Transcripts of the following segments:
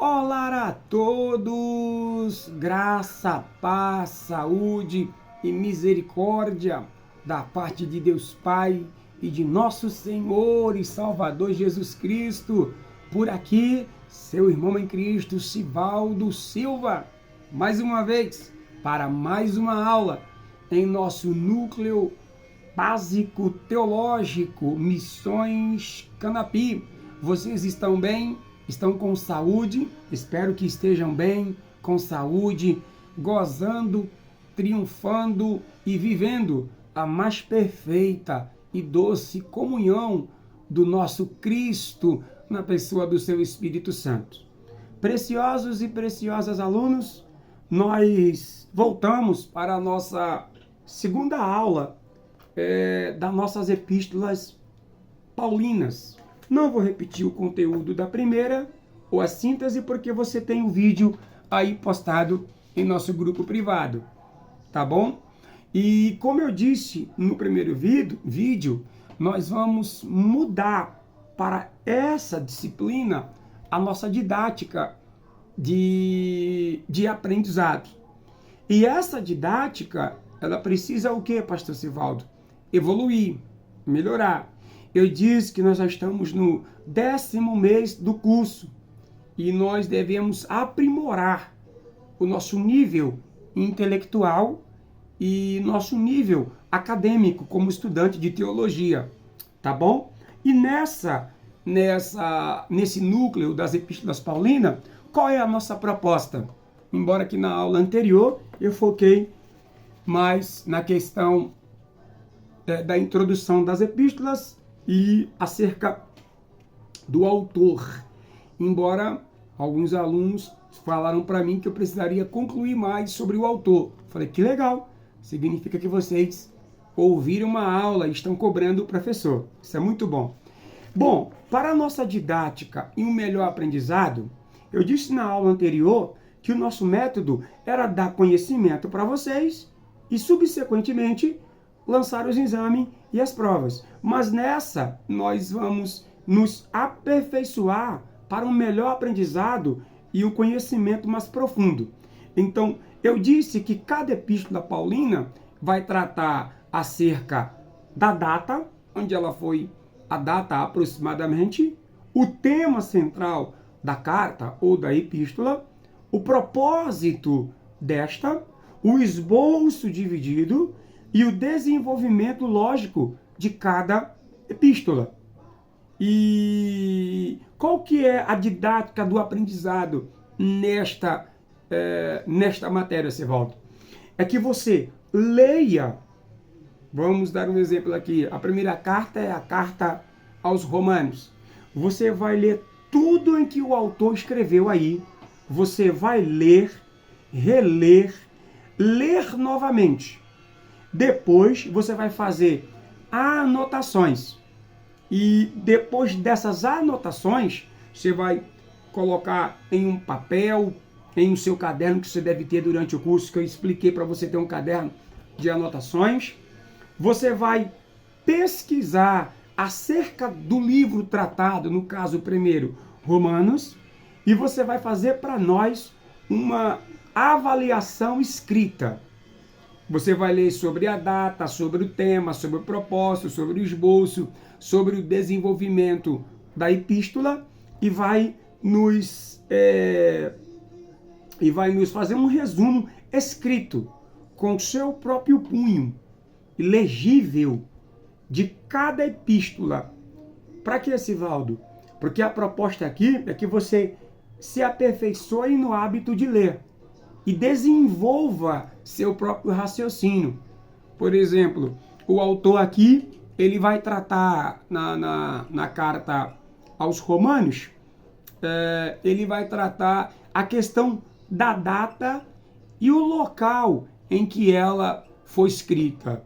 Olá a todos, graça, paz, saúde e misericórdia da parte de Deus Pai e de nosso Senhor e Salvador Jesus Cristo. Por aqui, seu irmão em Cristo, Sivaldo Silva, mais uma vez, para mais uma aula em nosso núcleo básico teológico Missões Canapi. Vocês estão bem? Estão com saúde? Espero que estejam bem, com saúde, gozando, triunfando e vivendo a mais perfeita e doce comunhão do nosso Cristo na pessoa do seu Espírito Santo. Preciosos e preciosas alunos, nós voltamos para a nossa segunda aula das nossas epístolas paulinas. Não vou repetir o conteúdo da primeira ou a síntese, porque você tem o vídeo aí postado em nosso grupo privado, tá bom? E como eu disse no primeiro vídeo, nós vamos mudar para essa disciplina a nossa didática de aprendizado. E essa didática, ela precisa o quê, Pastor Sivaldo? Evoluir, melhorar. Eu disse que nós já estamos no 10º mês do curso e nós devemos aprimorar o nosso nível intelectual e nosso nível acadêmico como estudante de teologia, tá bom? E nesse núcleo das epístolas paulinas, qual é a nossa proposta? Embora que na aula anterior eu foquei mais na questão da introdução das epístolas e acerca do autor. Embora alguns alunos falaram para mim que eu precisaria concluir mais sobre o autor. Falei, que legal, significa que vocês ouviram uma aula e estão cobrando o professor. Isso é muito bom. Bom, para a nossa didática e um melhor aprendizado, eu disse na aula anterior que o nosso método era dar conhecimento para vocês e, subsequentemente, lançar os exames e as provas. Mas nessa, nós vamos nos aperfeiçoar para um melhor aprendizado e um conhecimento mais profundo. Então, eu disse que cada epístola paulina vai tratar acerca da data, onde ela foi, a data aproximadamente, o tema central da carta ou da epístola, o propósito desta, o esboço dividido e o desenvolvimento lógico de cada epístola. E qual que é a didática do aprendizado nesta matéria, Sivaldo? É que você leia, vamos dar um exemplo aqui, a primeira carta é a carta aos Romanos. Você vai ler tudo em que o autor escreveu aí, você vai ler, reler, ler novamente. Depois você vai fazer anotações. E depois dessas anotações, você vai colocar em um papel, em um seu caderno que você deve ter durante o curso, que eu expliquei para você ter um caderno de anotações. Você vai pesquisar acerca do livro tratado, no caso primeiro, Romanos, e você vai fazer para nós uma avaliação escrita. Você vai ler sobre a data, sobre o tema, sobre o propósito, sobre o esboço, sobre o desenvolvimento da epístola e vai nos fazer um resumo escrito com o seu próprio punho, legível, de cada epístola. Para que, Sivaldo? Porque a proposta aqui é que você se aperfeiçoe no hábito de ler e desenvolva seu próprio raciocínio. Por exemplo, o autor aqui, ele vai tratar na carta aos Romanos, ele vai tratar a questão da data e o local em que ela foi escrita.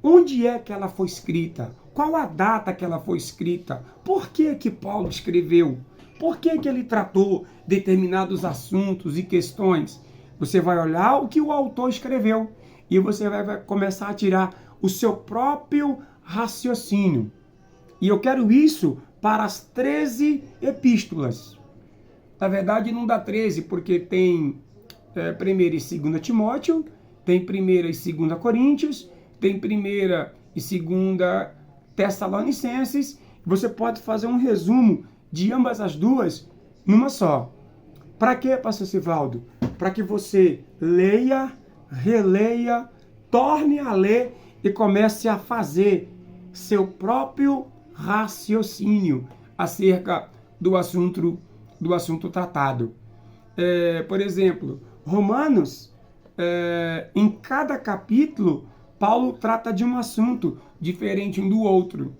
Onde é que ela foi escrita? Qual a data que ela foi escrita? Por que que Paulo escreveu? Por que que ele tratou determinados assuntos e questões? Você vai olhar o que o autor escreveu e você vai começar a tirar o seu próprio raciocínio. E eu quero isso para as 13 epístolas. Na verdade, não dá 13, porque tem 1ª e 2ª Timóteo, tem 1ª e 2ª Coríntios, tem 1ª e 2ª Tessalonicenses. Você pode fazer um resumo de ambas as duas numa só. Para quê, pastor Sivaldo? Para que você leia, releia, torne a ler e comece a fazer seu próprio raciocínio acerca do assunto tratado. Por exemplo, Romanos, em cada capítulo, Paulo trata de um assunto diferente um do outro.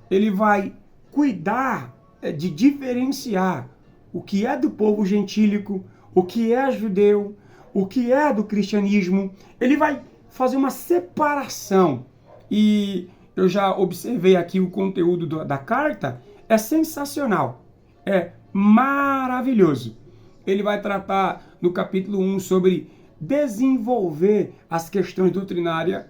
Ele vai cuidar de diferenciar o que é do povo gentílico, o que é judeu, o que é do cristianismo. Ele vai fazer uma separação. E eu já observei aqui o conteúdo da carta, é sensacional, é maravilhoso. Ele vai tratar no capítulo 1 sobre desenvolver as questões doutrinárias.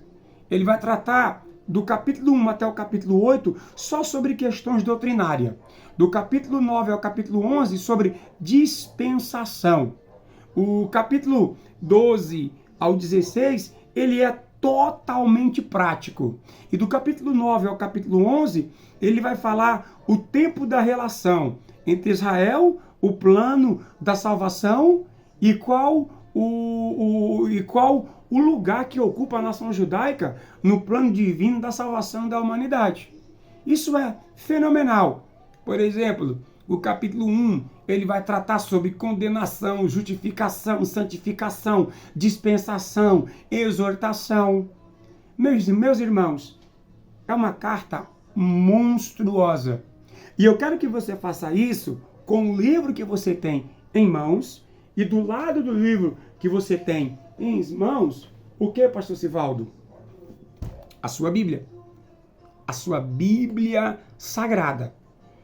Ele vai tratar do capítulo 1 até o capítulo 8 só sobre questões doutrinárias. Do capítulo 9 ao capítulo 11 sobre dispensação. O capítulo 12 ao 16, ele é totalmente prático. E do capítulo 9 ao capítulo 11, ele vai falar o tempo da relação entre Israel, o plano da salvação e qual o lugar que ocupa a nação judaica no plano divino da salvação da humanidade. Isso é fenomenal. Por exemplo, o capítulo 1, ele vai tratar sobre condenação, justificação, santificação, dispensação, exortação. Meus irmãos, é uma carta monstruosa. E eu quero que você faça isso com o livro que você tem em mãos e do lado do livro que você tem em mãos, o que, pastor Sivaldo? A sua Bíblia. A sua Bíblia Sagrada.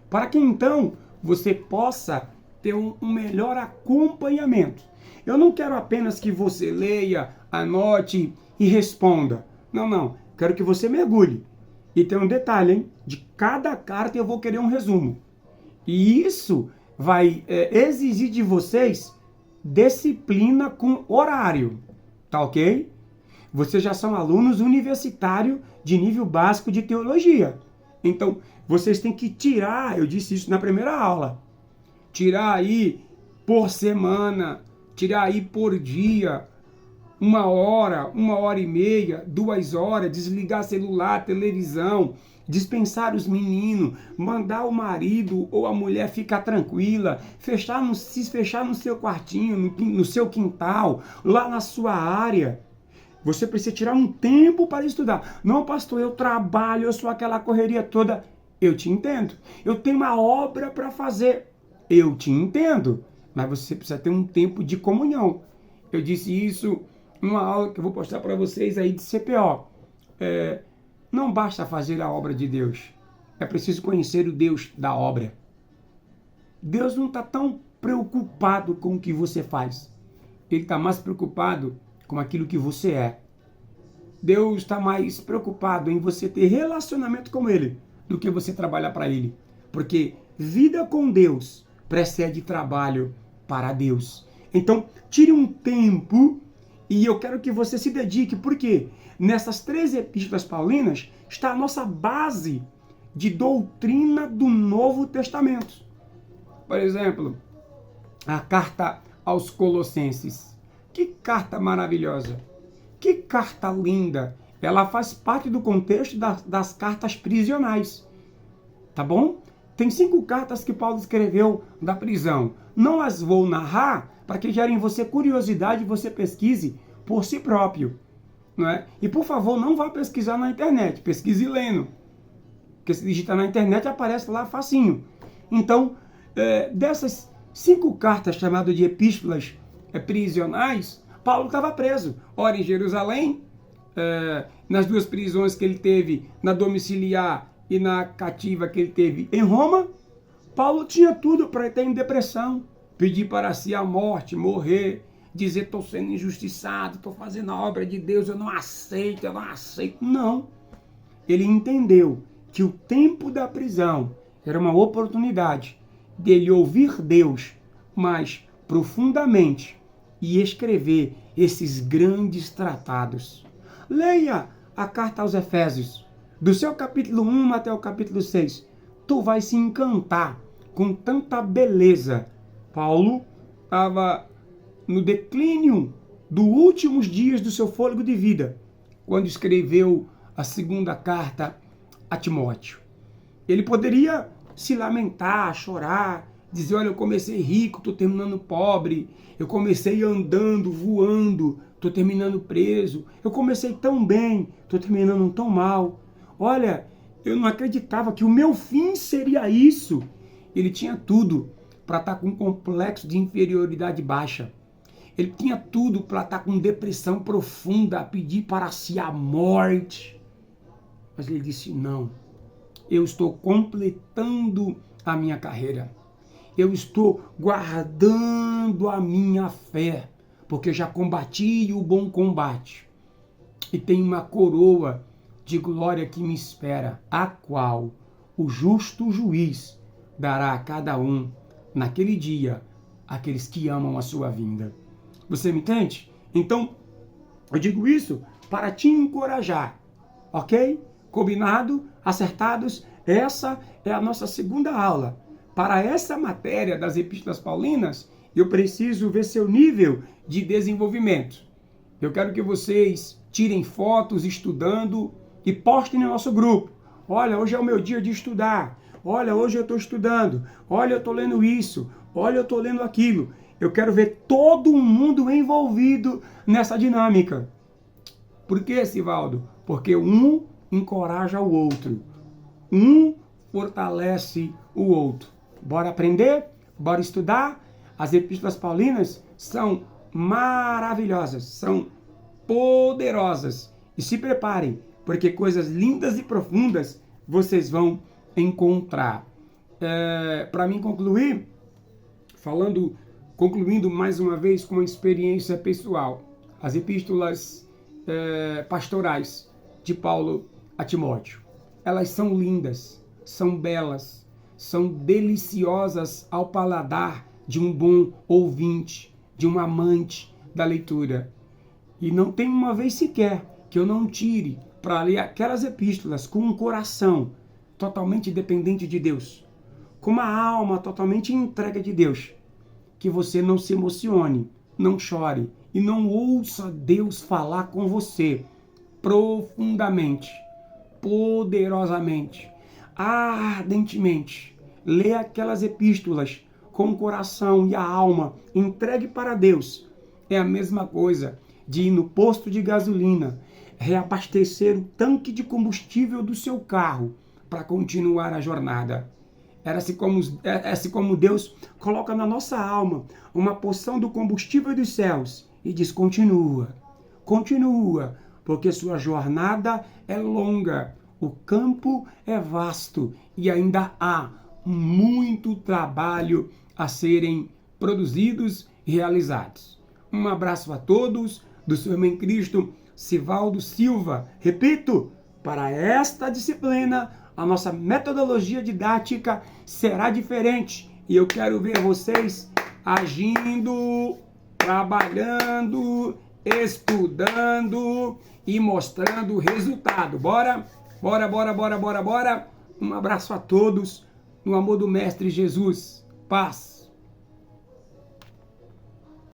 Para que então você possa ter um melhor acompanhamento. Eu não quero apenas que você leia, anote e responda. Não. Quero que você mergulhe. E tem um detalhe, hein? De cada carta eu vou querer um resumo. E isso vai exigir de vocês disciplina com horário. Tá ok? Vocês já são alunos universitários de nível básico de teologia. Então, vocês têm que tirar, eu disse isso na primeira aula, tirar aí por semana, tirar aí por dia, 1 hora, 1h30, 2 horas, desligar celular, televisão, dispensar os meninos, mandar o marido ou a mulher ficar tranquila, se fechar no seu quartinho, no seu quintal, lá na sua área. Você precisa tirar um tempo para estudar. Não, pastor, eu trabalho, eu sou aquela correria toda. Eu te entendo. Eu tenho uma obra para fazer. Eu te entendo. Mas você precisa ter um tempo de comunhão. Eu disse isso numa aula que eu vou postar para vocês aí de CPO. Não basta fazer a obra de Deus. É preciso conhecer o Deus da obra. Deus não está tão preocupado com o que você faz. Ele está mais preocupado com aquilo que você é. Deus está mais preocupado em você ter relacionamento com Ele do que você trabalhar para Ele. Porque vida com Deus precede trabalho para Deus. Então, tire um tempo e eu quero que você se dedique, porque nessas 3 epístolas paulinas está a nossa base de doutrina do Novo Testamento. Por exemplo, a carta aos Colossenses. Que carta maravilhosa! Que carta linda! Ela faz parte do contexto das cartas prisionais. Tá bom? Tem 5 cartas que Paulo escreveu da prisão. Não as vou narrar para que gere em você curiosidade e você pesquise por si próprio. Não é? E por favor, não vá pesquisar na internet. Pesquise lendo. Porque se digitar na internet aparece lá facinho. Então, dessas 5 cartas chamadas de epístolas prisionais, Paulo estava preso. Ora em Jerusalém, nas 2 prisões que ele teve, na domiciliar e na cativa que ele teve em Roma, Paulo tinha tudo para estar em depressão, pedir para si a morte, morrer, dizer estou sendo injustiçado, estou fazendo a obra de Deus, eu não aceito. Não. Ele entendeu que o tempo da prisão era uma oportunidade dele ouvir Deus mais profundamente e escrever esses grandes tratados. Leia a carta aos Efésios, do seu capítulo 1 até o capítulo 6. Tu vai se encantar com tanta beleza. Paulo estava no declínio dos últimos dias do seu fôlego de vida, quando escreveu a segunda carta a Timóteo. Ele poderia se lamentar, chorar, dizer, olha, eu comecei rico, estou terminando pobre, eu comecei andando, voando, estou terminando preso, eu comecei tão bem, estou terminando tão mal. Olha, eu não acreditava que o meu fim seria isso. Ele tinha tudo para estar com um complexo de inferioridade baixa. Ele tinha tudo para estar com depressão profunda, a pedir para si a morte. Mas ele disse, não, eu estou completando a minha carreira. Eu estou guardando a minha fé, porque já combati o bom combate. E tem uma coroa de glória que me espera, a qual o justo juiz dará a cada um, naquele dia, aqueles que amam a sua vinda. Você me entende? Então, eu digo isso para te encorajar, ok? Combinado? Acertados? Essa é a nossa segunda aula. Para essa matéria das Epístolas Paulinas, eu preciso ver seu nível de desenvolvimento. Eu quero que vocês tirem fotos estudando e postem no nosso grupo. Olha, hoje é o meu dia de estudar. Olha, hoje eu estou estudando. Olha, eu estou lendo isso. Olha, eu estou lendo aquilo. Eu quero ver todo mundo envolvido nessa dinâmica. Por que, Sivaldo? Porque um encoraja o outro. Um fortalece o outro. Bora aprender? Bora estudar? As Epístolas Paulinas são maravilhosas, são poderosas. E se preparem, porque coisas lindas e profundas vocês vão encontrar. Para mim concluir, concluindo mais uma vez com uma experiência pessoal, as epístolas pastorais de Paulo a Timóteo, elas são lindas, são belas, são deliciosas ao paladar de um bom ouvinte, de um amante da leitura. E não tem uma vez sequer que eu não tire para ler aquelas epístolas com um coração totalmente dependente de Deus, com uma alma totalmente entregue de Deus, que você não se emocione, não chore e não ouça Deus falar com você profundamente, poderosamente, ardentemente. Lê aquelas epístolas com o coração e a alma entregue para Deus. É a mesma coisa de ir no posto de gasolina, reabastecer o tanque de combustível do seu carro para continuar a jornada. É assim como Deus coloca na nossa alma uma porção do combustível dos céus e diz, continua, continua, porque sua jornada é longa, o campo é vasto e ainda há muito trabalho a serem produzidos e realizados. Um abraço a todos, do seu irmão em Cristo, Sivaldo Silva. Repito, para esta disciplina, a nossa metodologia didática será diferente e eu quero ver vocês agindo, trabalhando, estudando e mostrando o resultado. Bora? Bora, bora, bora, bora, bora. Um abraço a todos, no amor do Mestre Jesus. Paz.